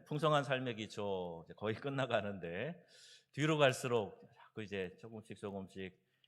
풍성한 삶의 기초 이제 거의 끝나가는데 뒤로 갈수록 자꾸 이제 조금씩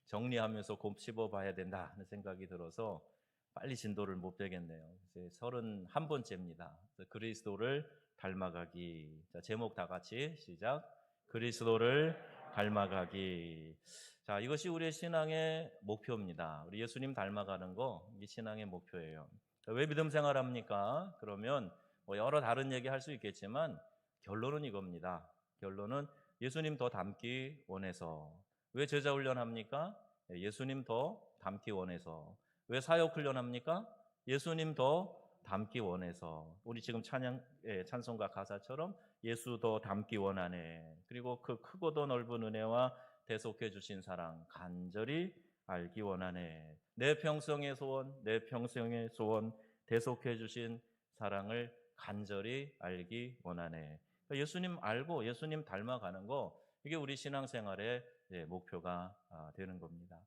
정리하면서 곱씹어 봐야 된다 하는 생각이 들어서 빨리 진도를 못 빼겠네요. 이제 31번째입니다. 그리스도를 닮아가기. 자, 제목 다 같이 시작. 그리스도를 닮아가기. 자, 이것이 우리의 신앙의 목표입니다. 우리 예수님 닮아가는 거 이게 신앙의 목표예요. 왜 믿음 생활합니까? 그러면 뭐 여러 다른 얘기 할 수 있겠지만 결론은 이겁니다. 결론은 예수님 더 닮기 원해서. 왜 제자 훈련합니까? 예수님 더 닮기 원해서. 왜 사역 훈련합니까? 예수님 더 닮기 원해서. 우리 지금 찬송가 가사처럼 예수 더 닮기 원하네. 그리고 그 크고도 넓은 은혜와 대속해 주신 사랑 간절히 알기 원하네. 내 평생의 소원, 내 평생의 소원 대속해 주신 사랑을 간절히 알기 원하네. 예수님 알고 예수님 닮아가는 거 이게 우리 신앙생활의 목표가 되는 겁니다.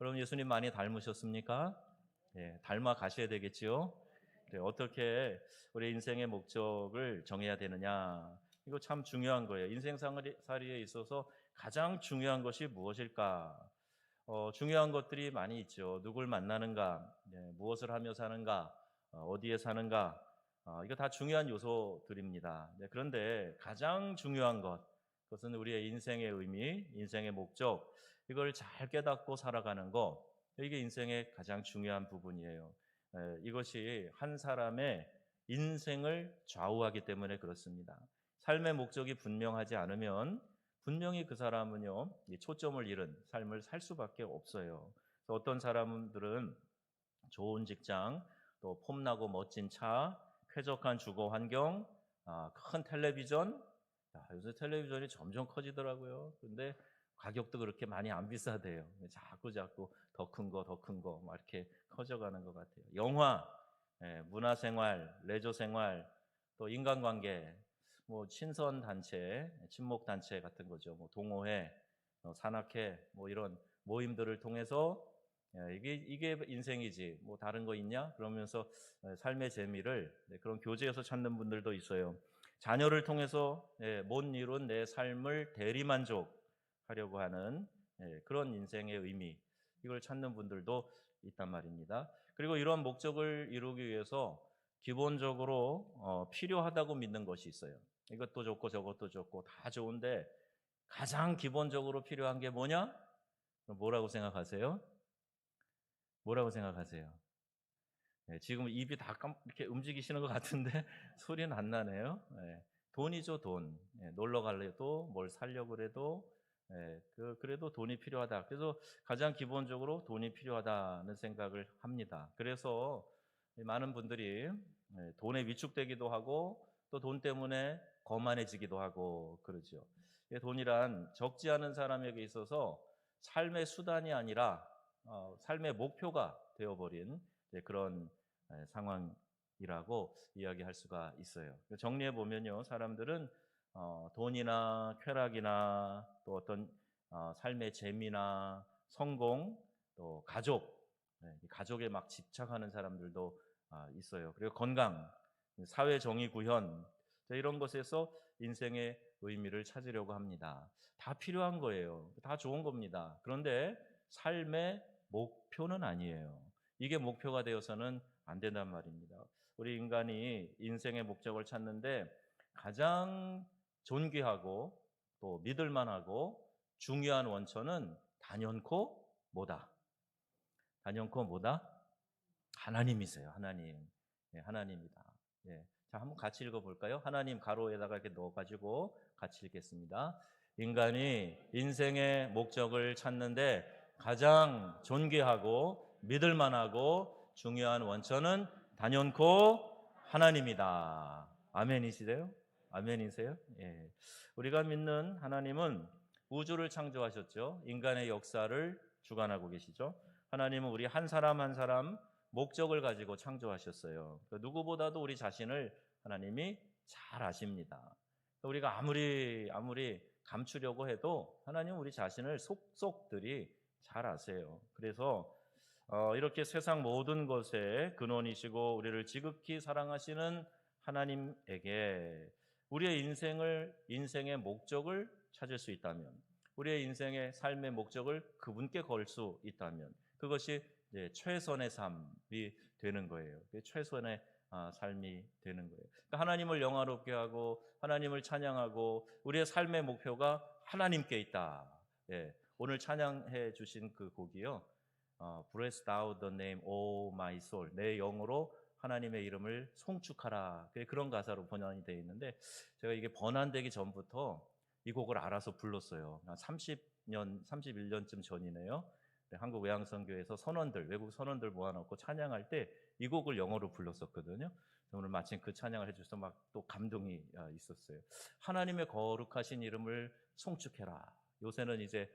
여러분 예수님 많이 닮으셨습니까? 닮아 가셔야 되겠지요. 어떻게 우리 인생의 목적을 정해야 되느냐? 이거 참 중요한 거예요. 인생살이에 있어서 가장 중요한 것이 무엇일까? 중요한 것들이 많이 있죠. 누굴 만나는가, 무엇을 하며 사는가, 어디에 사는가, 이거 다 중요한 요소들입니다. 그런데 가장 중요한 그것은 우리의 인생의 의미, 인생의 목적, 이걸 잘 깨닫고 살아가는 거, 이게 인생의 가장 중요한 부분이에요. 이것이 한 사람의 인생을 좌우하기 때문에 그렇습니다. 삶의 목적이 분명하지 않으면 분명히 그 사람은요, 초점을 잃은 삶을 살 수밖에 없어요. 어떤 사람들은 좋은 직장, 또 폼나고 멋진 차, 쾌적한 주거 환경, 큰 텔레비전. 요새 텔레비전이 점점 커지더라고요. 근데 가격도 그렇게 많이 안 비싸대요. 자꾸 더 큰 거, 더 큰 거, 막 이렇게 커져가는 것 같아요. 영화, 문화생활, 레저생활, 또 인간관계, 뭐 친선 단체, 친목 단체 같은 거죠. 뭐 동호회, 산악회, 뭐 이런 모임들을 통해서 이게 인생이지 뭐 다른 거 있냐? 그러면서 삶의 재미를 그런 교제에서 찾는 분들도 있어요. 자녀를 통해서 못 이룬 내 삶을 대리만족하려고 하는 그런 인생의 의미, 이걸 찾는 분들도 있단 말입니다. 그리고 이런 목적을 이루기 위해서 기본적으로 필요하다고 믿는 것이 있어요. 이것도 좋고 저것도 좋고 다 좋은데 가장 기본적으로 필요한 게 뭐냐? 뭐라고 생각하세요? 뭐라고 생각하세요? 지금 입이 다 이렇게 움직이시는 것 같은데 소리는 안 나네요. 돈이죠, 돈. 놀러 가려도 뭘 살려고 그래도 그래도 돈이 필요하다. 그래서 가장 기본적으로 돈이 필요하다는 생각을 합니다. 그래서 많은 분들이 돈에 위축되기도 하고 또 돈 때문에 거만해지기도 하고 그러죠. 돈이란 적지 않은 사람에게 있어서 삶의 수단이 아니라 삶의 목표가 되어버린 그런 상황이라고 이야기할 수가 있어요. 정리해 보면요, 사람들은 돈이나 쾌락이나 또 어떤 삶의 재미나 성공, 또 가족, 가족에 막 집착하는 사람들도 있어요. 그리고 건강, 사회 정의 구현, 이런 것에서 인생의 의미를 찾으려고 합니다. 다 필요한 거예요. 다 좋은 겁니다. 그런데 삶의 목표는 아니에요. 이게 목표가 되어서는 안 된단 말입니다. 우리 인간이 인생의 목적을 찾는데 가장 존귀하고 또 믿을만하고 중요한 원천은 단연코 뭐다? 단연코 뭐다? 하나님이세요. 하나님. 하나님이다. 자, 한번 같이 읽어볼까요? 하나님 가로에다가 이렇게 넣어가지고 같이 읽겠습니다. 인간이 인생의 목적을 찾는데 가장 존귀하고 믿을만하고 중요한 원천은 단연코 하나님이다. 아멘이시래요? 아멘이세요? 우리가 믿는 하나님은 우주를 창조하셨죠. 인간의 역사를 주관하고 계시죠. 하나님은 우리 한 사람 한 사람 목적을 가지고 창조하셨어요. 누구보다도 우리 자신을 하나님이 잘 아십니다. 우리가 아무리 감추려고 해도 하나님은 우리 자신을 속속들이 잘 아세요. 그래서 이렇게 세상 모든 것의 근원이시고 우리를 지극히 사랑하시는 하나님에게 우리의 인생의 목적을 찾을 수 있다면, 우리의 인생의 삶의 목적을 그분께 걸 수 있다면 그것이 이제 최선의 삶이 되는 거예요. 최선의 삶이 되는 거예요. 그러니까 하나님을 영화롭게 하고 하나님을 찬양하고 우리의 삶의 목표가 하나님께 있다. 예, 오늘 찬양해 주신 그 곡이요. Bless thou the name, O my soul. 내 영으로 하나님의 이름을 송축하라. 그런 가사로 번안이 되어 있는데 제가 이게 번안되기 전부터 이 곡을 알아서 불렀어요. 한 30년, 31년쯤 전이네요. 한국 외항선교회에서 선원들, 외국 선원들 모아놓고 찬양할 때 이 곡을 영어로 불렀었거든요. 오늘 마침 그 찬양을 해주셔서 막 또 감동이 있었어요. 하나님의 거룩하신 이름을 송축해라. 요새는 이제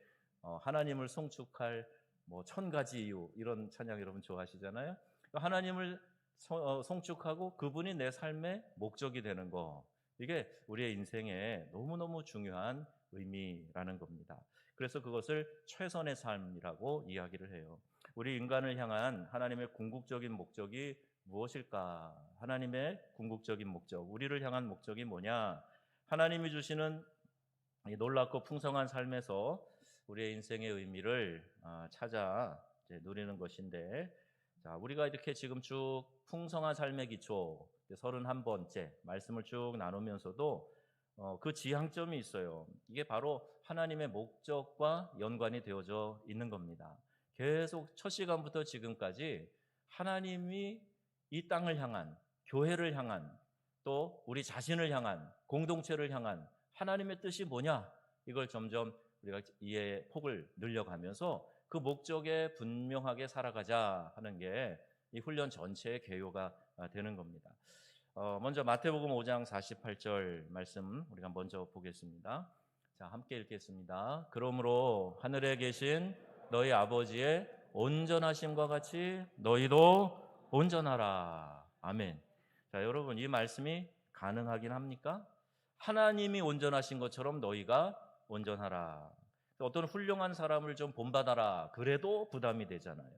하나님을 송축할 뭐 1000가지 이유 이런 찬양 여러분 좋아하시잖아요. 하나님을 송축하고 그분이 내 삶의 목적이 되는 거, 이게 우리의 인생에 너무너무 중요한 의미라는 겁니다. 그래서 그것을 최선의 삶이라고 이야기를 해요. 우리 인간을 향한 하나님의 궁극적인 목적이 무엇일까? 하나님의 궁극적인 목적, 우리를 향한 목적이 뭐냐? 하나님이 주시는 이 놀랍고 풍성한 삶에서 우리의 인생의 의미를 찾아 누리는 것인데, 자, 우리가 이렇게 지금 쭉 풍성한 삶의 기초 31번째 말씀을 쭉 나누면서도 그 지향점이 있어요. 이게 바로 하나님의 목적과 연관이 되어져 있는 겁니다. 계속 첫 시간부터 지금까지 하나님이 이 땅을 향한, 교회를 향한, 또 우리 자신을 향한, 공동체를 향한 하나님의 뜻이 뭐냐? 이걸 점점 우리가 이해의 폭을 늘려가면서 그 목적에 분명하게 살아가자 하는 게 이 훈련 전체의 개요가 되는 겁니다. 먼저 마태복음 5장 48절 말씀 우리가 먼저 보겠습니다. 자, 함께 읽겠습니다. 그러므로 하늘에 계신 너희 아버지의 온전하심과 같이 너희도 온전하라. 아멘. 자, 여러분, 이 말씀이 가능하긴 합니까? 하나님이 온전하신 것처럼 너희가 온전하라. 어떤 훌륭한 사람을 좀 본받아라. 그래도 부담이 되잖아요.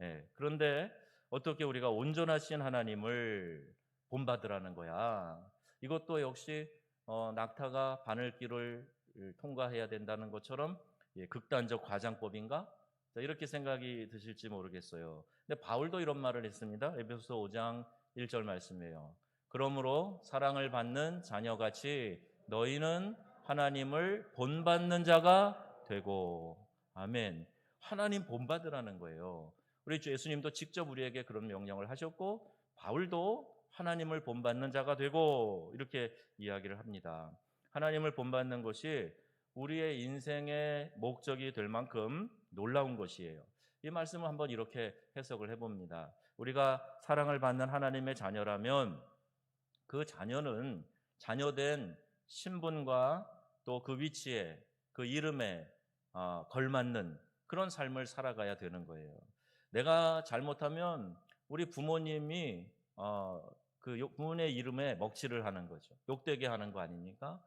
예, 그런데 어떻게 우리가 온전하신 하나님을 본받으라는 거야? 이것도 역시 낙타가 바늘길을 통과해야 된다는 것처럼 극단적 과장법인가? 이렇게 생각이 드실지 모르겠어요. 근데 바울도 이런 말을 했습니다. 에베소서 5장 1절 말씀이에요. 그러므로 사랑을 받는 자녀같이 너희는 하나님을 본받는 자가 되고. 아멘. 하나님 본받으라는 거예요. 우리 주 예수님도 직접 우리에게 그런 명령을 하셨고 바울도 하나님을 본받는 자가 되고 이렇게 이야기를 합니다. 하나님을 본받는 것이 우리의 인생의 목적이 될 만큼 놀라운 것이에요. 이 말씀을 한번 이렇게 해석을 해봅니다. 우리가 사랑을 받는 하나님의 자녀라면 그 자녀는 자녀된 신분과 또 그 위치에, 그 이름에 걸맞는 그런 삶을 살아가야 되는 거예요. 내가 잘못하면 우리 부모님이 그 부모의 이름에 먹칠을 하는 거죠. 욕되게 하는 거 아닙니까?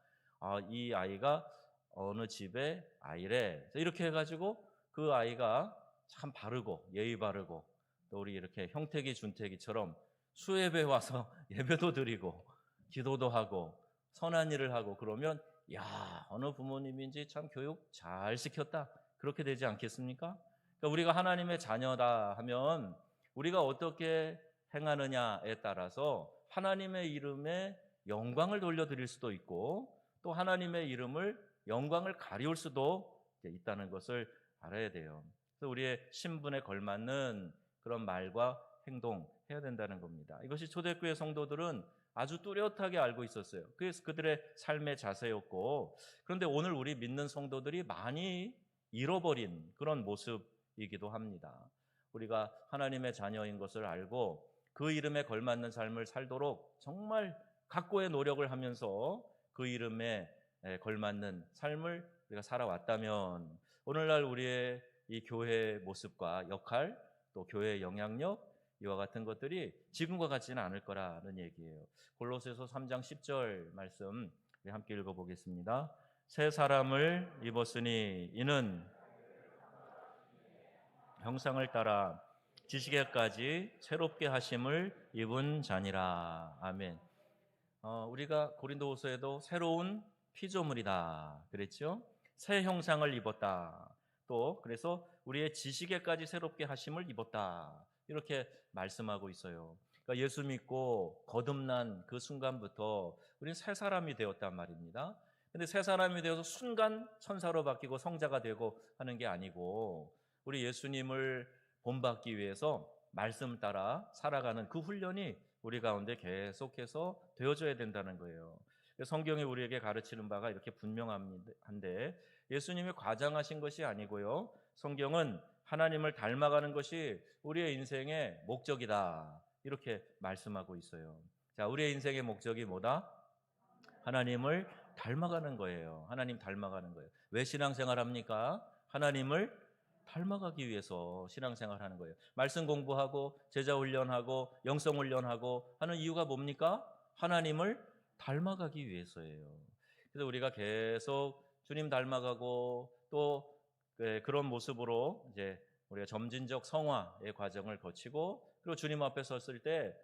이 아이가 어느 집의 아이래. 이렇게 해가지고 그 아이가 참 바르고 예의 바르고 또 우리 이렇게 형택이 준택이처럼 수예배 와서 예배도 드리고 기도도 하고 선한 일을 하고 그러면 야, 어느 부모님인지 참 교육 잘 시켰다. 그렇게 되지 않겠습니까? 그러니까 우리가 하나님의 자녀다 하면 우리가 어떻게 행하느냐에 따라서 하나님의 이름에 영광을 돌려드릴 수도 있고 또 하나님의 이름을 영광을 가리울 수도 있다는 것을 알아야 돼요. 그래서 우리의 신분에 걸맞는 그런 말과 행동 해야 된다는 겁니다. 이것이 초대교회 성도들은 아주 뚜렷하게 알고 있었어요. 그래서 그들의 삶의 자세였고, 그런데 오늘 우리 믿는 성도들이 많이 잃어버린 그런 모습이기도 합니다. 우리가 하나님의 자녀인 것을 알고 그 이름에 걸맞는 삶을 살도록 정말 각고의 노력을 하면서 그 이름에 걸맞는 삶을 우리가 살아왔다면 오늘날 우리의 이 교회의 모습과 역할 또 교회의 영향력 이와 같은 것들이 지금과 같지는 않을 거라는 얘기예요. 골로새서 3장 10절 말씀 우리 함께 읽어보겠습니다. 새 사람을 입었으니 이는 형상을 따라 지식에까지 새롭게 하심을 입은 자니라. 아멘. 우리가 고린도후서에도 새로운 피조물이다 그랬죠. 새 형상을 입었다. 또 그래서 우리의 지식에까지 새롭게 하심을 입었다. 이렇게 말씀하고 있어요. 그러니까 예수 믿고 거듭난 그 순간부터 우리는 새 사람이 되었단 말입니다. 근데 새 사람이 되어서 순간 천사로 바뀌고 성자가 되고 하는 게 아니고 우리 예수님을 본받기 위해서 말씀 따라 살아가는 그 훈련이 우리 가운데 계속해서 되어져야 된다는 거예요. 성경이 우리에게 가르치는 바가 이렇게 분명한데 예수님이 과장하신 것이 아니고요. 성경은 하나님을 닮아가는 것이 우리의 인생의 목적이다. 이렇게 말씀하고 있어요. 자, 우리의 인생의 목적이 뭐다? 하나님을 닮아가는 거예요. 하나님 닮아가는 거예요. 왜 신앙생활 합니까? 하나님을 닮아가기 위해서 신앙생활 하는 거예요. 말씀 공부하고 제자 훈련하고 영성 훈련하고 하는 이유가 뭡니까? 하나님을 닮아가기 위해서예요. 그래서 우리가 계속 주님 닮아가고 또 그런 모습으로 이제 우리가 점진적 성화의 과정을 거치고 그리고 주님 앞에 섰을 때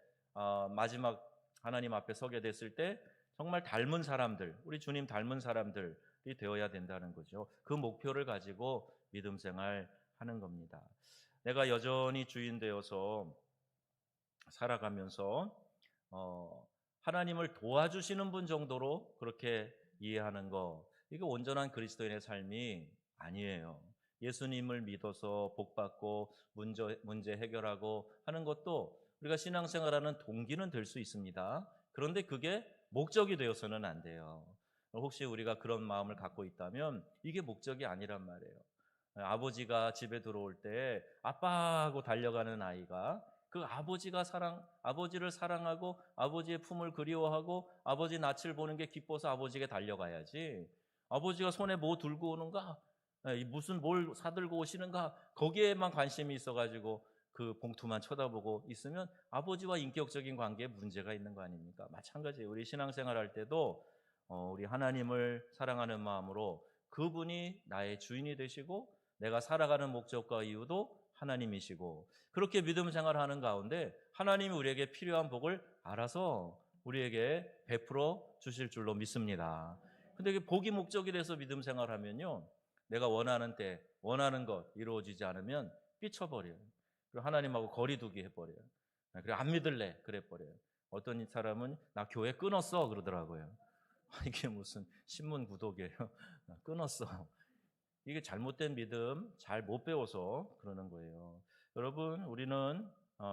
마지막 하나님 앞에 서게 됐을 때 정말 닮은 사람들, 우리 주님 닮은 사람들이 되어야 된다는 거죠. 그 목표를 가지고 믿음 생활 하는 겁니다. 내가 여전히 주인 되어서 살아가면서 하나님을 도와주시는 분 정도로 그렇게 이해하는 거, 이게 온전한 그리스도인의 삶이 아니에요. 예수님을 믿어서 복받고 문제 해결하고 하는 것도 우리가 신앙생활하는 동기는 될 수 있습니다. 그런데 그게 목적이 되어서는 안 돼요. 혹시 우리가 그런 마음을 갖고 있다면 이게 목적이 아니란 말이에요. 아버지가 집에 들어올 때 아빠 하고 달려가는 아이가 그 아버지를 사랑하고 아버지의 품을 그리워하고 아버지 낯을 보는 게 기뻐서 아버지에게 달려가야지. 아버지가 손에 뭐 들고 오는가? 무슨 뭘 사들고 오시는가? 거기에만 관심이 있어가지고 그 봉투만 쳐다보고 있으면 아버지와 인격적인 관계에 문제가 있는 거 아닙니까? 마찬가지예요. 우리 신앙생활 할 때도 우리 하나님을 사랑하는 마음으로 그분이 나의 주인이 되시고 내가 살아가는 목적과 이유도 하나님이시고 그렇게 믿음 생활하는 가운데 하나님이 우리에게 필요한 복을 알아서 우리에게 베풀어 주실 줄로 믿습니다. 근데 이게 복이 목적이 돼서 믿음 생활하면요, 내가 원하는 때 원하는 것 이루어지지 않으면 삐쳐버려요. 그리고 하나님하고 거리두기 해버려요. 그리고 안 믿을래 그래 버려요. 어떤 사람은 나 교회 끊었어 그러더라고요. 이게 무슨 신문 구독이에요? 끊었어. 이게 잘못된 믿음 잘 못 배워서 그러는 거예요. 여러분, 우리는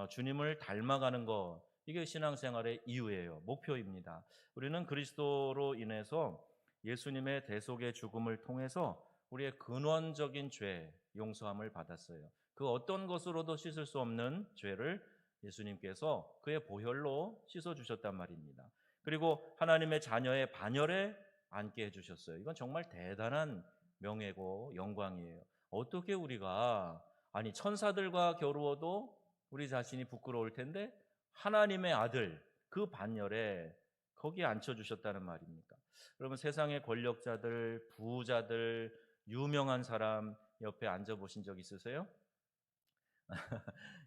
주님을 닮아가는 것, 이게 신앙생활의 이유예요. 목표입니다. 우리는 그리스도로 인해서 예수님의 대속의 죽음을 통해서 우리의 근원적인 죄 용서함을 받았어요. 그 어떤 것으로도 씻을 수 없는 죄를 예수님께서 그의 보혈로 씻어 주셨단 말입니다. 그리고 하나님의 자녀의 반열에 앉게 해주셨어요. 이건 정말 대단한 명예고 영광이에요. 어떻게 우리가 천사들과 겨루어도 우리 자신이 부끄러울 텐데 하나님의 아들 그 반열에 거기에 앉혀주셨다는 말입니까? 여러분, 세상의 권력자들, 부자들, 유명한 사람 옆에 앉아보신 적 있으세요?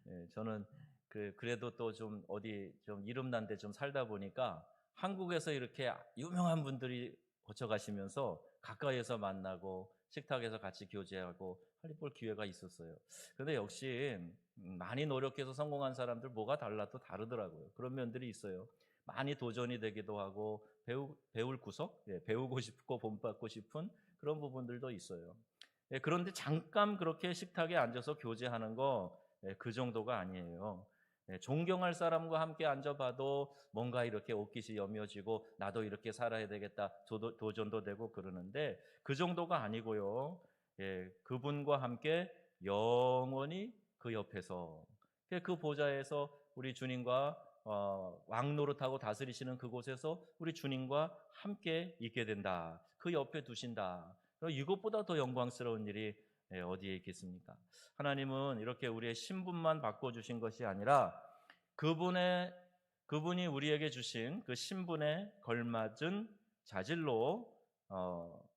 예, 저는 그래도 또 좀 어디 좀 이름난 데 좀 살다 보니까 한국에서 이렇게 유명한 분들이 거쳐가시면서 가까이에서 만나고 식탁에서 같이 교제하고 할 기회가 있었어요. 그런데 역시 많이 노력해서 성공한 사람들 뭐가 달라도 다르더라고요. 그런 면들이 있어요. 많이 도전이 되기도 하고 배울 구석, 배우고 싶고 본받고 싶은 그런 부분들도 있어요. 그런데 잠깐 그렇게 식탁에 앉아서 교제하는 거 그 정도가 아니에요. 존경할 사람과 함께 앉아봐도 뭔가 이렇게 옷깃이 여며지고 나도 이렇게 살아야 되겠다 도전도 되고 그러는데 그 정도가 아니고요. 그분과 함께 영원히 그 옆에서 그 보좌에서 우리 주님과 왕 노릇하고 다스리시는 그곳에서 우리 주님과 함께 있게 된다. 그 옆에 두신다. 이것보다 더 영광스러운 일이 어디에 있겠습니까? 하나님은 이렇게 우리의 신분만 바꿔주신 것이 아니라 그분이 우리에게 주신 그 신분에 걸맞은 자질로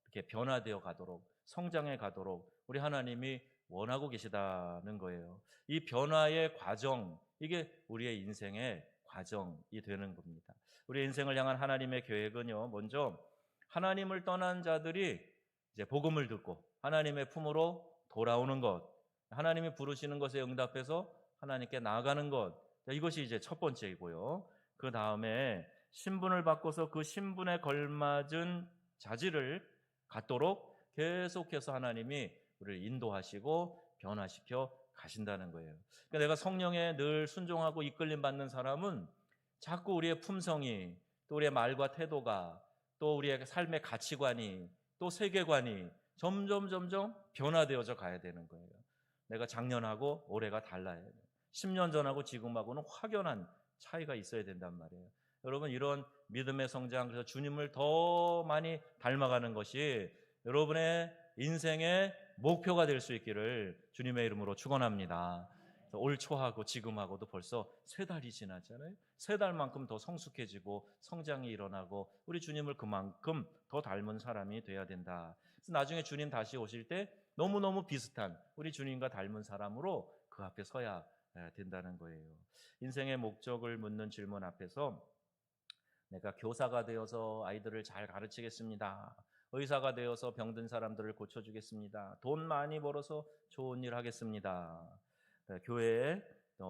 이렇게 변화되어 가도록 성장해 가도록 우리 하나님이 원하고 계시다는 거예요. 이 변화의 과정, 이게 우리의 인생의 과정이 되는 겁니다. 우리 인생을 향한 하나님의 계획은요, 먼저 하나님을 떠난 자들이 이제 복음을 듣고 하나님의 품으로 돌아오는 것, 하나님이 부르시는 것에 응답해서 하나님께 나아가는 것, 이것이 이제 첫 번째이고요. 그 다음에 신분을 바꿔서 그 신분에 걸맞은 자질을 갖도록 계속해서 하나님이 우리를 인도하시고 변화시켜 가신다는 거예요. 그러니까 내가 성령에 늘 순종하고 이끌림 받는 사람은 자꾸 우리의 품성이, 또 우리의 말과 태도가, 또 우리의 삶의 가치관이, 또 세계관이 점점 변화되어져 가야 되는 거예요. 내가 작년하고 올해가 달라요. 10년 전하고 지금하고는 확연한 차이가 있어야 된단 말이에요. 여러분, 이런 믿음의 성장, 그래서 주님을 더 많이 닮아가는 것이 여러분의 인생의 목표가 될 수 있기를 주님의 이름으로 축원합니다. 올 초하고 지금하고도 벌써 3달이 지났잖아요. 3달만큼 더 성숙해지고 성장이 일어나고 우리 주님을 그만큼 더 닮은 사람이 돼야 된다. 그래서 나중에 주님 다시 오실 때 너무너무 비슷한 우리 주님과 닮은 사람으로 그 앞에 서야 된다는 거예요. 인생의 목적을 묻는 질문 앞에서 내가 교사가 되어서 아이들을 잘 가르치겠습니다. 의사가 되어서 병든 사람들을 고쳐주겠습니다. 돈 많이 벌어서 좋은 일 하겠습니다. 교회에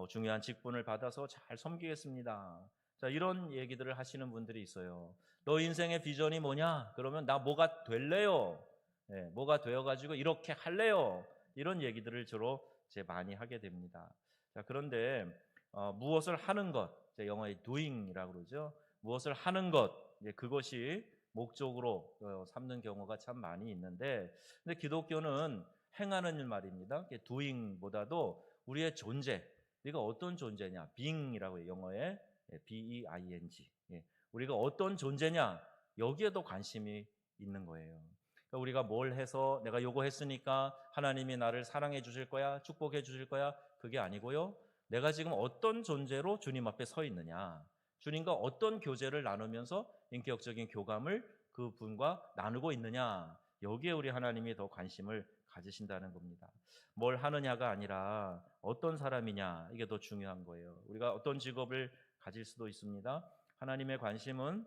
중요한 직분을 받아서 잘 섬기겠습니다. 자, 이런 얘기들을 하시는 분들이 있어요. 너 인생의 비전이 뭐냐? 그러면 나 뭐가 될래요? 뭐가 되어가지고 이렇게 할래요? 이런 얘기들을 주로 많이 하게 됩니다. 자, 그런데 무엇을 하는 것, 영어의 doing이라고 그러죠. 무엇을 하는 것, 그것이 목적으로 삼는 경우가 참 많이 있는데, 근데 기독교는 행하는 일 말입니다. doing보다도 우리의 존재, 우리가 어떤 존재냐, being이라고 해요. 영어에 B-E-I-N-G. 우리가 어떤 존재냐, 여기에도 관심이 있는 거예요. 그러니까 우리가 뭘 해서 내가 요거 했으니까 하나님이 나를 사랑해 주실 거야, 축복해 주실 거야, 그게 아니고요. 내가 지금 어떤 존재로 주님 앞에 서 있느냐, 주님과 어떤 교제를 나누면서 인격적인 교감을 그분과 나누고 있느냐, 여기에 우리 하나님이 더 관심을 가지신다는 겁니다. 뭘 하느냐가 아니라 어떤 사람이냐, 이게 더 중요한 거예요. 우리가 어떤 직업을 가질 수도 있습니다. 하나님의 관심은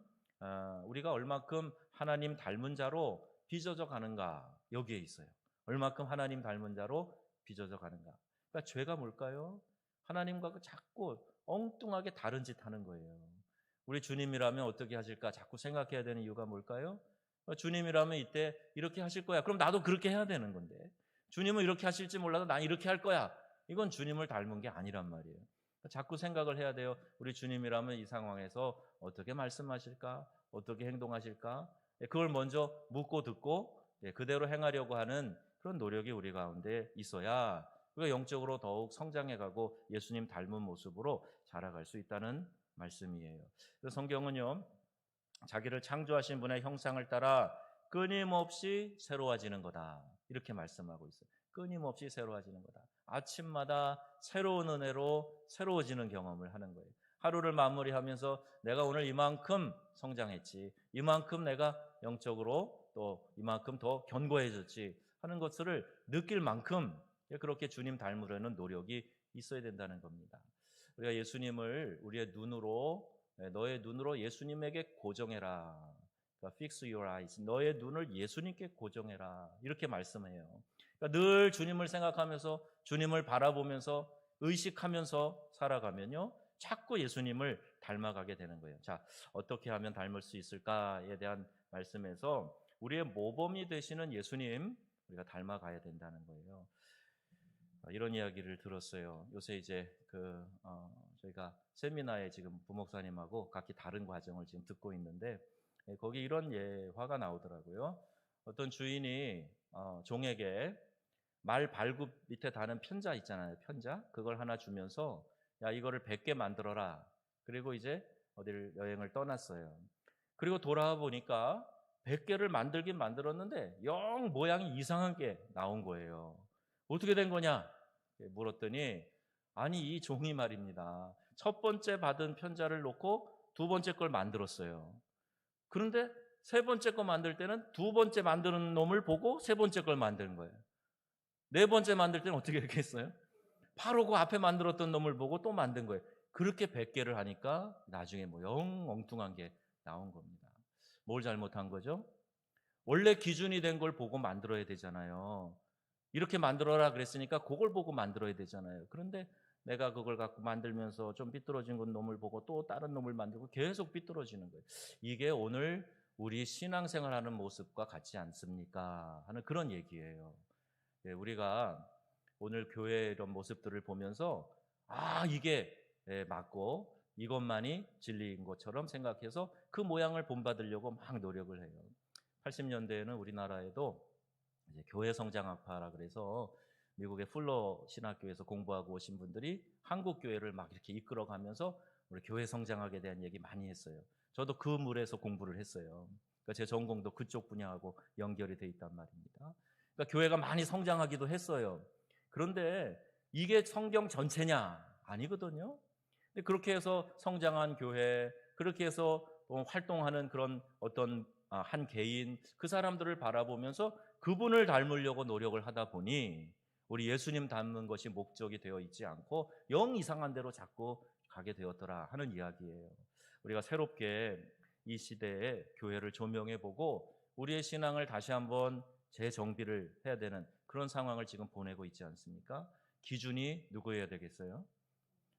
우리가 얼마큼 하나님 닮은 자로 빚어져 가는가, 여기에 있어요. 얼마큼 하나님 닮은 자로 빚어져 가는가. 그러니까 죄가 뭘까요? 하나님과 자꾸 엉뚱하게 다른 짓 하는 거예요. 우리 주님이라면 어떻게 하실까 자꾸 생각해야 되는 이유가 뭘까요? 주님이라면 이때 이렇게 하실 거야. 그럼 나도 그렇게 해야 되는 건데, 주님은 이렇게 하실지 몰라도 난 이렇게 할 거야. 이건 주님을 닮은 게 아니란 말이에요. 자꾸 생각을 해야 돼요. 우리 주님이라면 이 상황에서 어떻게 말씀하실까? 어떻게 행동하실까? 그걸 먼저 묻고 듣고 그대로 행하려고 하는 그런 노력이 우리 가운데 있어야 우리가 영적으로 더욱 성장해가고 예수님 닮은 모습으로 자라갈 수 있다는 말씀이에요. 그래서 성경은요, 자기를 창조하신 분의 형상을 따라 끊임없이 새로워지는 거다, 이렇게 말씀하고 있어요. 끊임없이 새로워지는 거다. 아침마다 새로운 은혜로 새로워지는 경험을 하는 거예요. 하루를 마무리하면서 내가 오늘 이만큼 성장했지, 이만큼 내가 영적으로 또 이만큼 더 견고해졌지 하는 것을 느낄 만큼 그렇게 주님 닮으려는 노력이 있어야 된다는 겁니다. 우리가 예수님을 우리의 눈으로, 너의 눈으로 예수님에게 고정해라. 그러니까 fix your eyes. 너의 눈을 예수님께 고정해라. 이렇게 말씀해요. 그러니까 늘 주님을 생각하면서 주님을 바라보면서 의식하면서 살아가면요, 자꾸 예수님을 닮아가게 되는 거예요. 자, 어떻게 하면 닮을 수 있을까에 대한 말씀에서 우리의 모범이 되시는 예수님, 우리가 닮아가야 된다는 거예요. 이런 이야기를 들었어요. 요새 이제 저희가 세미나에 지금 부목사님하고 각기 다른 과정을 지금 듣고 있는데, 거기 이런 예화가 나오더라고요. 어떤 주인이 종에게 말 발굽 밑에 다는 편자 있잖아요. 편자, 그걸 하나 주면서 야, 이거를 100개 만들어라. 그리고 이제 어디를 여행을 떠났어요. 그리고 돌아와 보니까 100개를 만들긴 만들었는데 영 모양이 이상한 게 나온 거예요. 어떻게 된 거냐 물었더니, 아니 이 종이 말입니다, 첫 번째 받은 편자를 놓고 두 번째 걸 만들었어요. 그런데 세 번째 거 만들 때는 두 번째 만드는 놈을 보고 세 번째 걸 만드는 거예요. 네 번째 만들 때는 어떻게 했겠어요? 바로 그 앞에 만들었던 놈을 보고 또 만든 거예요. 그렇게 100개를 하니까 나중에 뭐 영 엉뚱한 게 나온 겁니다. 뭘 잘못한 거죠? 원래 기준이 된 걸 보고 만들어야 되잖아요. 이렇게 만들어라 그랬으니까 그걸 보고 만들어야 되잖아요. 그런데 내가 그걸 갖고 만들면서 좀 삐뚤어진 놈을 보고 또 다른 놈을 만들고 계속 삐뚤어지는 거예요. 이게 오늘 우리 신앙생활하는 모습과 같지 않습니까? 하는 그런 얘기예요. 예, 우리가 오늘 교회 이런 모습들을 보면서 이게 맞고 이것만이 진리인 것처럼 생각해서 그 모양을 본받으려고 막 노력을 해요. 80년대에는 우리나라에도 이제 교회 성장학파라 그래서 미국의 풀러 신학교에서 공부하고 오신 분들이 한국 교회를 막 이렇게 이끌어가면서 우리 교회 성장학에 대한 얘기 많이 했어요. 저도 그 물에서 공부를 했어요. 그러니까 제 전공도 그쪽 분야하고 연결이 돼 있단 말입니다. 그러니까 교회가 많이 성장하기도 했어요. 그런데 이게 성경 전체냐? 아니거든요. 근데 그렇게 해서 성장한 교회, 그렇게 해서 활동하는 그런 어떤 한 개인, 그 사람들을 바라보면서 그분을 닮으려고 노력을 하다 보니 우리 예수님 닮는 것이 목적이 되어 있지 않고 영 이상한 대로 자꾸 가게 되었더라 하는 이야기예요. 우리가 새롭게 이 시대에 교회를 조명해보고 우리의 신앙을 다시 한번 재정비를 해야 되는 그런 상황을 지금 보내고 있지 않습니까? 기준이 누구여야 되겠어요?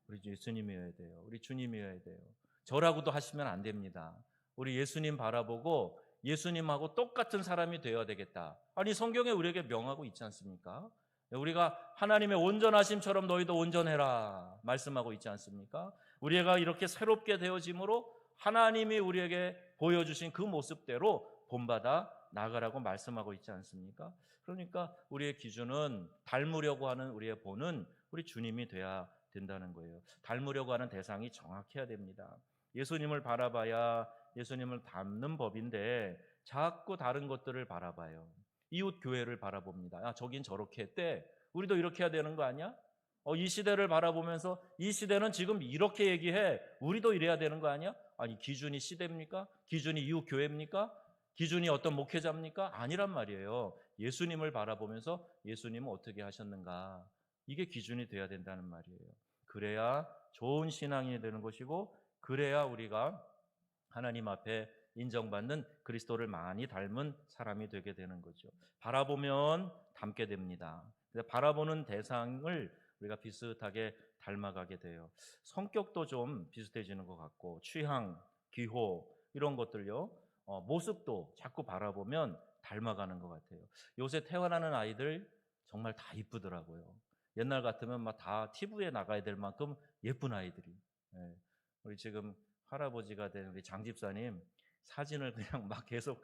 우리 예수님이어야 돼요. 우리 주님이어야 돼요. 저라고도 하시면 안 됩니다. 우리 예수님 바라보고 예수님하고 똑같은 사람이 되어야 되겠다. 아니 성경에 우리에게 명하고 있지 않습니까? 우리가 하나님의 온전하심처럼 너희도 온전해라 말씀하고 있지 않습니까? 우리가 이렇게 새롭게 되어짐으로 하나님이 우리에게 보여주신 그 모습대로 본받아 나가라고 말씀하고 있지 않습니까? 그러니까 우리의 기준은 닮으려고 하는 우리의 본은 우리 주님이 돼야 된다는 거예요. 닮으려고 하는 대상이 정확해야 됩니다. 예수님을 바라봐야 예수님을 닮는 법인데 자꾸 다른 것들을 바라봐요. 이웃 교회를 바라봅니다. 저긴 저렇게 했대. 우리도 이렇게 해야 되는 거 아니야? 이 시대를 바라보면서 이 시대는 지금 이렇게 얘기해. 우리도 이래야 되는 거 아니야? 아니 기준이 시대입니까? 기준이 이웃 교회입니까? 기준이 어떤 목회자입니까? 아니란 말이에요. 예수님을 바라보면서 예수님은 어떻게 하셨는가? 이게 기준이 돼야 된다는 말이에요. 그래야 좋은 신앙이 되는 것이고 그래야 우리가 하나님 앞에 인정받는 그리스도를 많이 닮은 사람이 되게 되는 거죠. 바라보면 닮게 됩니다. 바라보는 대상을 우리가 비슷하게 닮아가게 돼요. 성격도 좀 비슷해지는 것 같고 취향, 기호 이런 것들요. 모습도 자꾸 바라보면 닮아가는 것 같아요. 요새 태어나는 아이들 정말 다 이쁘더라고요. 옛날 같으면 막 다 TV에 나가야 될 만큼 예쁜 아이들이. 예. 우리 지금 할아버지가 된 우리 장 집사님 사진을 그냥 막 계속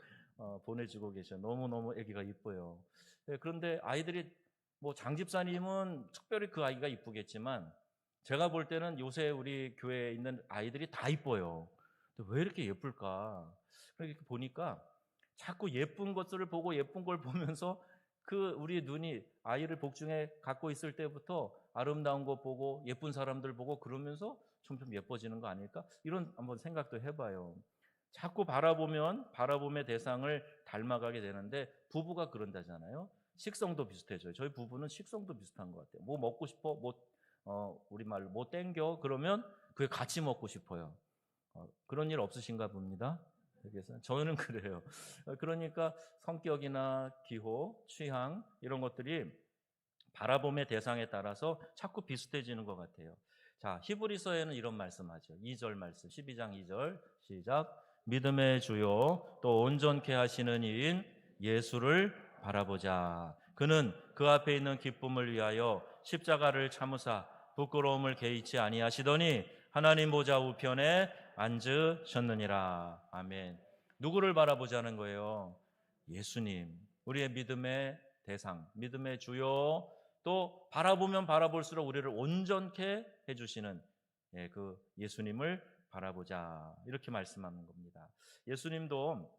보내주고 계셔. 너무너무 아기가 이뻐요. 예, 그런데 아이들이 뭐 장 집사님은 특별히 그 아이가 이쁘겠지만 제가 볼 때는 요새 우리 교회에 있는 아이들이 다 이뻐요. 왜 이렇게 예쁠까? 그렇게 보니까 자꾸 예쁜 것들을 보고 예쁜 걸 보면서 그 우리 눈이 아이를 복중에 갖고 있을 때부터 아름다운 것 보고 예쁜 사람들 보고 그러면서 점점 예뻐지는 거 아닐까? 이런 한번 생각도 해봐요. 자꾸 바라보면 바라봄의 대상을 닮아가게 되는데 부부가 그런다잖아요. 식성도 비슷해져요. 저희 부부는 식성도 비슷한 것 같아요. 뭐 먹고 싶어? 우리말로 뭐 땡겨? 그러면 그게 같이 먹고 싶어요. 그런 일 없으신가 봅니다. 그래서 저는 그래요. 그러니까 성격이나 기호, 취향 이런 것들이 바라봄의 대상에 따라서 자꾸 비슷해지는 것 같아요. 자, 히브리서에는 이런 말씀하죠. 2절 말씀, 12장 2절 시작. 믿음의 주요 또 온전케 하시는 이인 예수를 바라보자. 그는 그 앞에 있는 기쁨을 위하여 십자가를 참으사 부끄러움을 개의치 아니하시더니 하나님 보좌 우편에 앉으셨느니라. 아멘. 누구를 바라보자는 거예요? 예수님. 우리의 믿음의 대상, 믿음의 주요 또 바라보면 바라볼수록 우리를 온전케 해주시는 그 예수님을 바라보자 이렇게 말씀하는 겁니다. 예수님도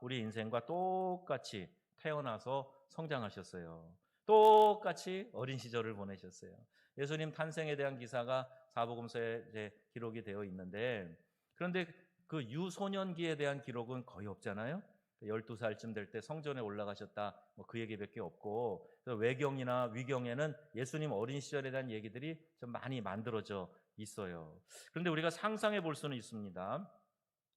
우리 인생과 똑같이 태어나서 성장하셨어요. 똑같이 어린 시절을 보내셨어요. 예수님 탄생에 대한 기사가 사복음서에 이제 기록이 되어 있는데 그런데 그 유소년기에 대한 기록은 거의 없잖아요. 12살쯤 될 때 성전에 올라가셨다 그 얘기밖에 없고 외경이나 위경에는 예수님 어린 시절에 대한 얘기들이 좀 많이 만들어져 있어요. 그런데 우리가 상상해 볼 수는 있습니다.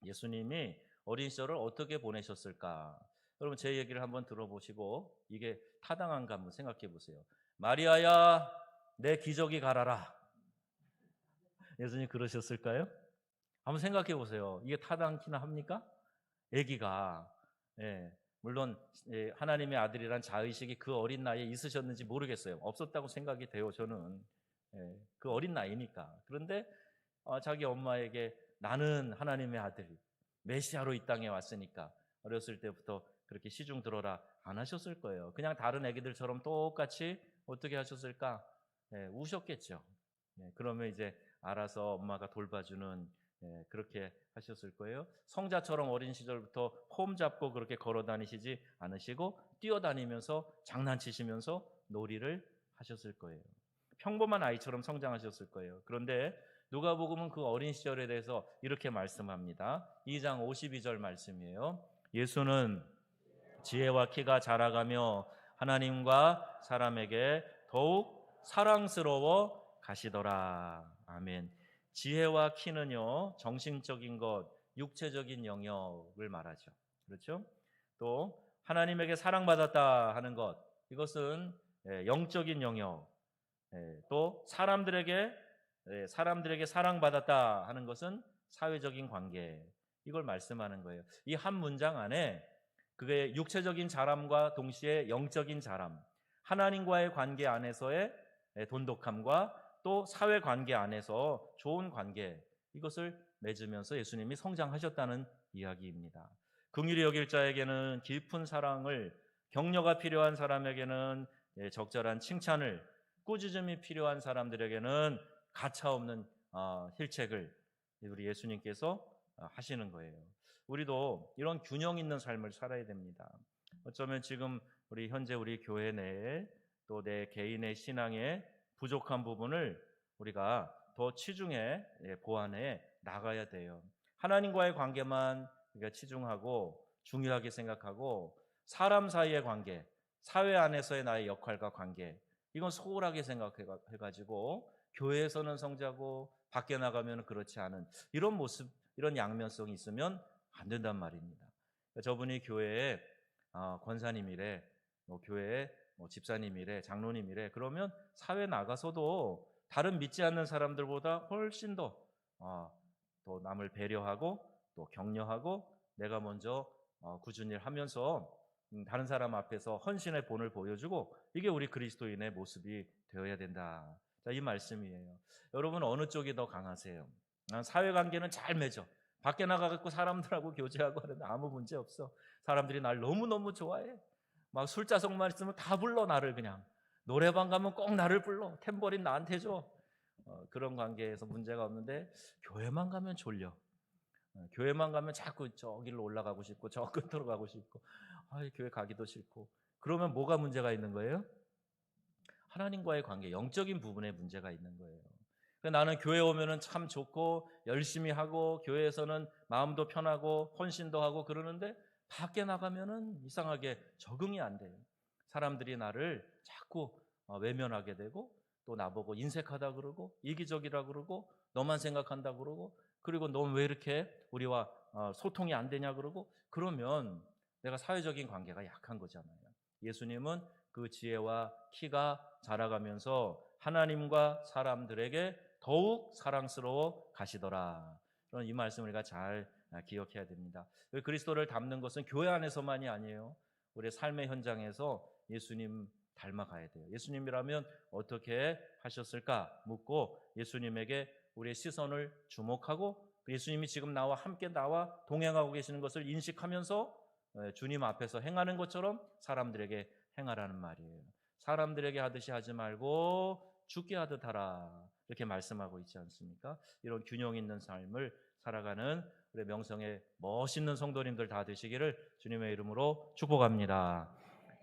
예수님이 어린 시절을 어떻게 보내셨을까? 여러분 제 얘기를 한번 들어보시고 이게 타당한가 한번 생각해 보세요. 마리아야, 내 기저귀 갈아라. 예수님 그러셨을까요? 한번 생각해 보세요. 이게 타당키나 합니까? 아기가 예, 물론 하나님의 아들이란 자의식이 그 어린 나이에 있으셨는지 모르겠어요. 없었다고 생각이 돼요. 저는 그 어린 나이니까. 그런데 자기 엄마에게 나는 하나님의 아들 메시아로 이 땅에 왔으니까 어렸을 때부터 그렇게 시중 들어라 안 하셨을 거예요. 그냥 다른 애기들처럼 똑같이 어떻게 하셨을까? 우셨겠죠. 그러면 이제 알아서 엄마가 돌봐주는 그렇게 하셨을 거예요. 성자처럼 어린 시절부터 폼 잡고 그렇게 걸어 다니시지 않으시고 뛰어다니면서 장난치시면서 놀이를 하셨을 거예요. 평범한 아이처럼 성장하셨을 거예요. 그런데 누가복음은 그 어린 시절에 대해서 이렇게 말씀합니다. 2장 52절 말씀이에요. 예수는 지혜와 키가 자라가며 하나님과 사람에게 더욱 사랑스러워 가시더라. 아멘. 지혜와 키는요, 정신적인 것, 육체적인 영역을 말하죠. 그렇죠? 또 하나님에게 사랑받았다 하는 것, 이것은 영적인 영역. 또 사람들에게 사랑받았다 하는 것은 사회적인 관계. 이걸 말씀하는 거예요. 이 한 문장 안에 그게 육체적인 자람과 동시에 영적인 자람, 하나님과의 관계 안에서의 돈독함과 또 사회 관계 안에서 좋은 관계, 이것을 맺으면서 예수님이 성장하셨다는 이야기입니다. 긍휼히 여길 자에게는 깊은 사랑을, 격려가 필요한 사람에게는 적절한 칭찬을, 꾸짖음이 필요한 사람들에게는 가차없는 힐책을 우리 예수님께서 하시는 거예요. 우리도 이런 균형 있는 삶을 살아야 됩니다. 어쩌면 지금 현재 우리 교회 내에 또 내 개인의 신앙에 부족한 부분을 우리가 더 치중해 보완해 나가야 돼요. 하나님과의 관계만 우리가 치중하고 중요하게 생각하고 사람 사이의 관계, 사회 안에서의 나의 역할과 관계, 이건 소홀하게 생각해가지고 교회에서는 성자고 밖에 나가면 그렇지 않은 이런 모습, 이런 양면성이 있으면 안 된단 말입니다. 저분이 교회에 권사님이래, 교회에 집사님이래, 장로님이래. 그러면 사회 나가서도 다른 믿지 않는 사람들보다 훨씬 더 남을 배려하고 또 격려하고 내가 먼저 꾸준히 하면서 다른 사람 앞에서 헌신의 본을 보여주고, 이게 우리 그리스도인의 모습이 되어야 된다. 자, 이 말씀이에요. 여러분 어느 쪽이 더 강하세요? 사회관계는 잘 맺어. 밖에 나가서 사람들하고 교제하고 하는데 아무 문제 없어. 사람들이 날 너무너무 좋아해. 막 술자석만 있으면 다 불러, 나를. 그냥 노래방 가면 꼭 나를 불러. 탬버린 나한테 줘. 그런 관계에서 문제가 없는데 교회만 가면 졸려. 교회만 가면 자꾸 저 길로 올라가고 싶고 저 끝으로 가고 싶고 교회 가기도 싫고. 그러면 뭐가 문제가 있는 거예요? 하나님과의 관계, 영적인 부분에 문제가 있는 거예요. 나는 교회 오면은 참 좋고 열심히 하고 교회에서는 마음도 편하고 헌신도 하고 그러는데 밖에 나가면은 이상하게 적응이 안 돼요. 사람들이 나를 자꾸 외면하게 되고 또 나보고 인색하다 그러고 이기적이라 그러고 너만 생각한다 그러고, 그리고 넌 왜 이렇게 우리와 소통이 안 되냐 그러고, 그러면 내가 사회적인 관계가 약한 거잖아요. 예수님은 그 지혜와 키가 자라가면서 하나님과 사람들에게 더욱 사랑스러워 가시더라. 그런 이 말씀을 우리가 잘 기억해야 됩니다. 그리스도를 닮는 것은 교회 안에서만이 아니에요. 우리의 삶의 현장에서 예수님 닮아가야 돼요. 예수님이라면 어떻게 하셨을까 묻고 예수님에게 우리의 시선을 주목하고 예수님이 지금 나와 함께 나와 동행하고 계시는 것을 인식하면서 주님 앞에서 행하는 것처럼 사람들에게 행하라는 말이에요. 사람들에게 하듯이 하지 말고 죽게 하듯 하라, 이렇게 말씀하고 있지 않습니까? 이런 균형 있는 삶을 살아가는 우리 명성의 멋있는 성도님들 다 되시기를 주님의 이름으로 축복합니다.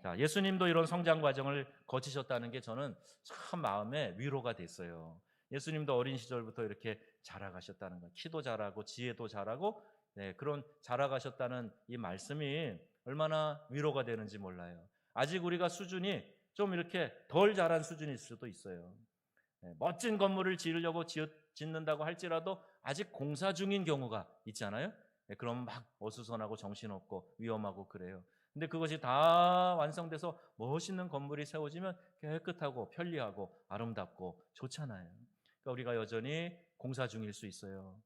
자, 예수님도 이런 성장 과정을 거치셨다는 게 저는 참 마음에 위로가 됐어요. 예수님도 어린 시절부터 이렇게 자라가셨다는 거, 키도 자라고 지혜도 자라고 그런 자라가셨다는 이 말씀이 얼마나 위로가 되는지 몰라요. 아직 우리가 수준이 좀 이렇게 덜 자란 수준일 수도 있어요. 멋진 건물을 지으려고 짓는다고 할지라도 아직 공사 중인 경우가 있잖아요. 그럼 막 어수선하고 정신없고 위험하고 그래요. 근데 그것이 다 완성돼서 멋있는 건물이 세워지면 깨끗하고 편리하고 아름답고 좋잖아요. 그러니까 우리가 여전히 공사 중일 수 있어요.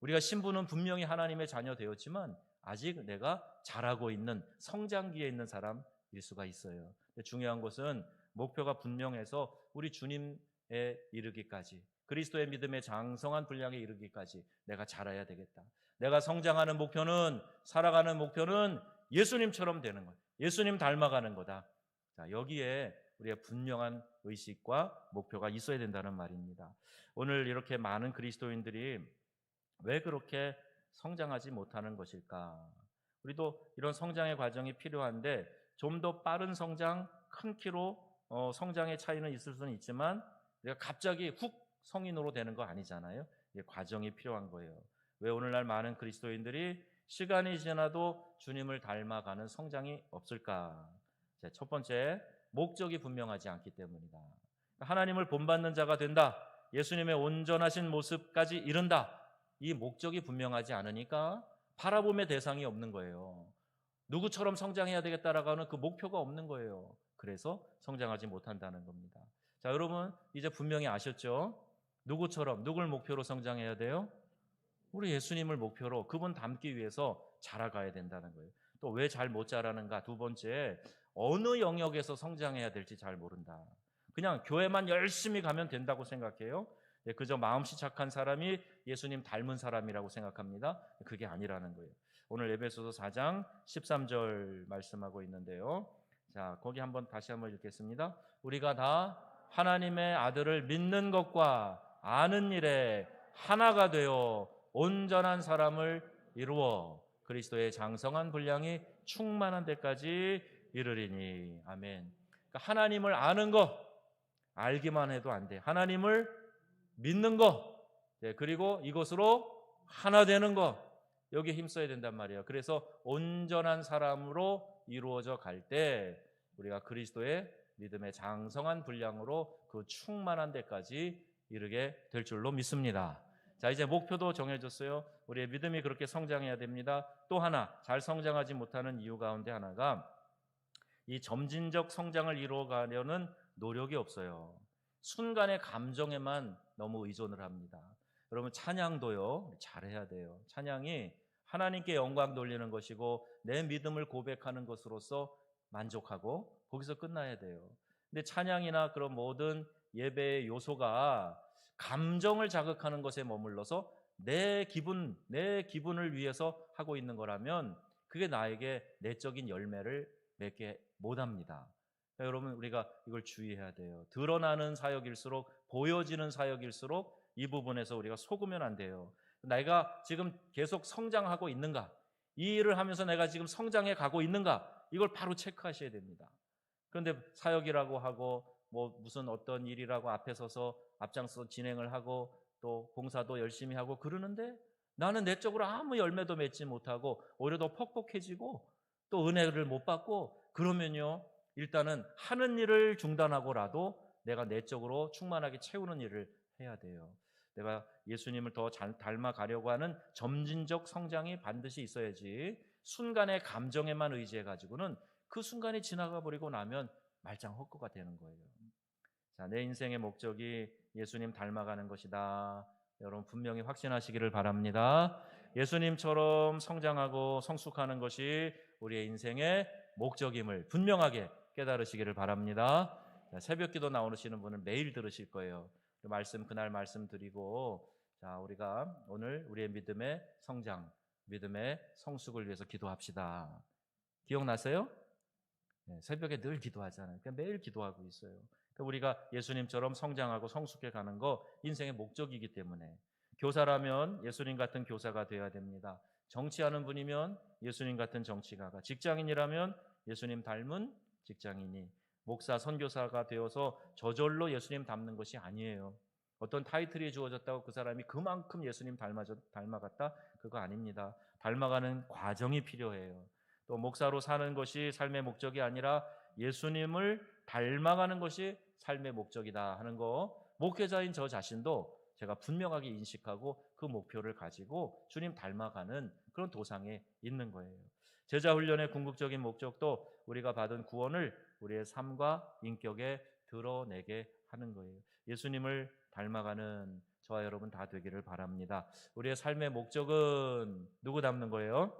우리가 신부는 분명히 하나님의 자녀 되었지만 아직 내가 자라고 있는 성장기에 있는 사람일 수가 있어요. 근데 중요한 것은 목표가 분명해서 우리 주님에 이르기까지, 그리스도의 믿음의 장성한 분량에 이르기까지 내가 자라야 되겠다. 내가 성장하는 목표는, 살아가는 목표는 예수님처럼 되는 거예요. 예수님 닮아가는 거다. 자, 여기에 우리의 분명한 의식과 목표가 있어야 된다는 말입니다. 오늘 이렇게 많은 그리스도인들이 왜 그렇게 성장하지 못하는 것일까? 우리도 이런 성장의 과정이 필요한데 좀 더 빠른 성장, 큰 키로 성장의 차이는 있을 수는 있지만 내가 갑자기 훅 성인으로 되는 거 아니잖아요. 이게 과정이 필요한 거예요. 왜 오늘날 많은 그리스도인들이 시간이 지나도 주님을 닮아가는 성장이 없을까? 첫 번째, 목적이 분명하지 않기 때문이다. 하나님을 본받는 자가 된다. 예수님의 온전하신 모습까지 이른다. 이 목적이 분명하지 않으니까 바라봄의 대상이 없는 거예요. 누구처럼 성장해야 되겠다라고 하는 그 목표가 없는 거예요. 그래서 성장하지 못한다는 겁니다. 자, 여러분 이제 분명히 아셨죠? 누구처럼, 누굴 목표로 성장해야 돼요? 우리 예수님을 목표로 그분 닮기 위해서 자라가야 된다는 거예요. 또 왜 잘 못 자라는가? 두 번째, 어느 영역에서 성장해야 될지 잘 모른다. 그냥 교회만 열심히 가면 된다고 생각해요. 그저 마음씨 착한 사람이 예수님 닮은 사람이라고 생각합니다. 그게 아니라는 거예요. 오늘 에베소서 4장 13절 말씀하고 있는데요. 자, 거기 다시 한번 읽겠습니다. 우리가 다 하나님의 아들을 믿는 것과 아는 일에 하나가 되어 온전한 사람을 이루어 그리스도의 장성한 분량이 충만한 데까지 이르리니. 아멘. 그러니까 하나님을 아는 거, 알기만 해도 안 돼. 하나님을 믿는 거, 그리고 이것으로 하나 되는 거, 여기에 힘써야 된단 말이에요. 그래서 온전한 사람으로 이루어져 갈 때 우리가 그리스도의 믿음의 장성한 분량으로 그 충만한 데까지 이르게 될 줄로 믿습니다. 자, 이제 목표도 정해졌어요. 우리의 믿음이 그렇게 성장해야 됩니다. 또 하나, 잘 성장하지 못하는 이유 가운데 하나가 이 점진적 성장을 이루어가려는 노력이 없어요. 순간의 감정에만 너무 의존을 합니다. 여러분, 찬양도요, 잘해야 돼요. 찬양이 하나님께 영광 돌리는 것이고 내 믿음을 고백하는 것으로서 만족하고 거기서 끝나야 돼요. 근데 찬양이나 그런 모든 예배의 요소가 감정을 자극하는 것에 머물러서 내 기분을 위해서 하고 있는 거라면 그게 나에게 내적인 열매를 맺게 못합니다. 그러니까 여러분, 우리가 이걸 주의해야 돼요. 드러나는 사역일수록, 보여지는 사역일수록 이 부분에서 우리가 속으면 안 돼요. 내가 지금 계속 성장하고 있는가? 이 일을 하면서 내가 지금 성장해 가고 있는가? 이걸 바로 체크하셔야 됩니다. 그런데 사역이라고 하고 무슨 어떤 일이라고 앞에 서서 앞장서 진행을 하고 또 봉사도 열심히 하고 그러는데 나는 내적으로 아무 열매도 맺지 못하고 오히려 더 퍽퍽해지고 또 은혜를 못 받고 그러면요, 일단은 하는 일을 중단하고라도 내가 내적으로 충만하게 채우는 일을 해야 돼요. 내가 예수님을 더 닮아가려고 하는 점진적 성장이 반드시 있어야지 순간의 감정에만 의지해가지고는 그 순간이 지나가 버리고 나면 말짱 헛거가 되는 거예요. 자, 내 인생의 목적이 예수님 닮아가는 것이다. 여러분 분명히 확신하시기를 바랍니다. 예수님처럼 성장하고 성숙하는 것이 우리의 인생의 목적임을 분명하게 깨달으시기를 바랍니다. 자, 새벽기도 나오시는 분은 매일 들으실 거예요. 그 말씀 그날 말씀드리고, 자, 우리가 오늘 우리의 믿음의 성장, 믿음의 성숙을 위해서 기도합시다. 기억나세요? 네, 새벽에 늘 기도하잖아요. 그러니까 매일 기도하고 있어요. 그러니까 우리가 예수님처럼 성장하고 성숙해 가는 거 인생의 목적이기 때문에 교사라면 예수님 같은 교사가 되어야 됩니다. 정치하는 분이면 예수님 같은 정치가가, 직장인이라면 예수님 닮은 직장인이, 목사, 선교사가 되어서 저절로 예수님 닮는 것이 아니에요. 어떤 타이틀이 주어졌다고 그 사람이 그만큼 예수님 닮아갔다? 그거 아닙니다. 닮아가는 과정이 필요해요. 또 목사로 사는 것이 삶의 목적이 아니라 예수님을 닮아가는 것이 삶의 목적이다 하는 거, 목회자인 저 자신도 제가 분명하게 인식하고 그 목표를 가지고 주님 닮아가는 그런 도상에 있는 거예요. 제자 훈련의 궁극적인 목적도 우리가 받은 구원을 우리의 삶과 인격에 드러내게 하는 거예요. 예수님을 닮아가는 저와 여러분 다 되기를 바랍니다. 우리의 삶의 목적은 누구 닮는 거예요?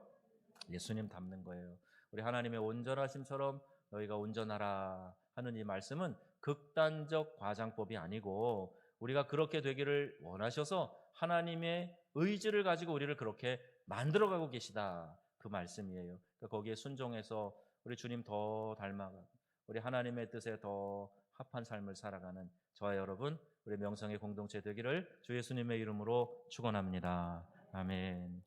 예수님 닮는 거예요. 우리 하나님의 온전하심처럼 너희가 온전하라 하는 이 말씀은 극단적 과장법이 아니고 우리가 그렇게 되기를 원하셔서 하나님의 의지를 가지고 우리를 그렇게 만들어가고 계시다 그 말씀이에요. 그러니까 거기에 순종해서 우리 주님 더 닮아가고 우리 하나님의 뜻에 더 합한 삶을 살아가는 저와 여러분 우리 명성의 공동체 되기를 주 예수님의 이름으로 축원합니다. 아멘.